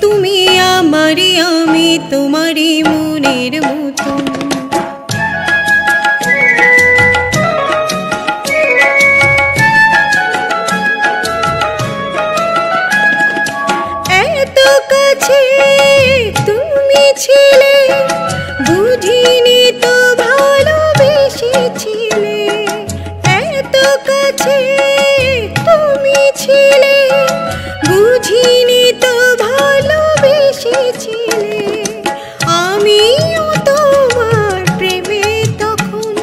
তুমি আমারি আমি তোমারি মনের মতন। এত কাছে তুমি ছিলে, বুঝিনি তো ভালোবেসেছিলে। এত কাছে তুমি ছিলে, বুঝিনি তো ভালোবেসেছিলে। আমিও তোমার প্রেমে তখন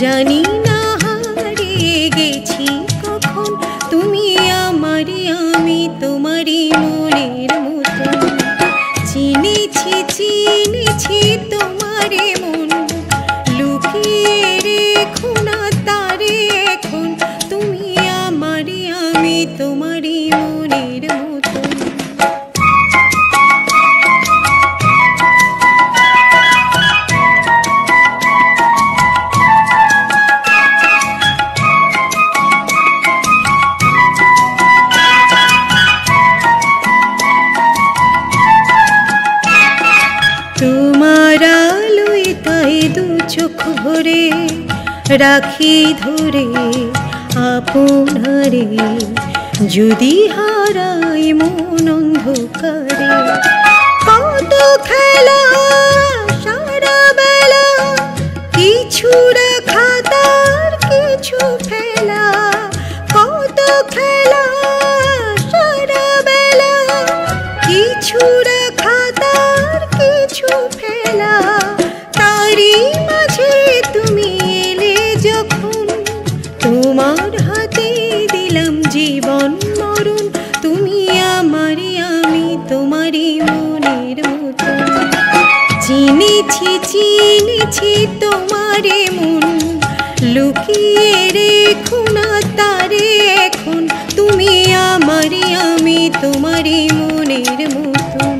জানি না হারিয়ে গেছি কখন। তুমি আমারি আমি তোমারি মনের মতন। চিনেছি চিনেছি তোমারে মন, লুকিয়ে রেখো না তারে এখন। তুমি আমারি আমি তোমারি মনের মতন। তোমার আলোয় তাই দু চোখ ভরে রাখি ধরে আপনারে। যদি হারাই মন অন্ধকারে, কত খেলা সারা বেলা, কিছু রাখা তার কিছু ফেলা। কত খেলা সারা বেলা, কিছু রাখা তার কিছু ফেলা। তারই মাঝে তুমি এলে যখন, তোমার হাতে দিলাম জীবন মরণ। তুমি আমারি আমি তোমারি মনের মতন। চিনেছি চিনেছি তোমারে মন, লুকিয়ে রেখো না তারে এখন। তুমি আমারি আমি তোমারি মনের মতন।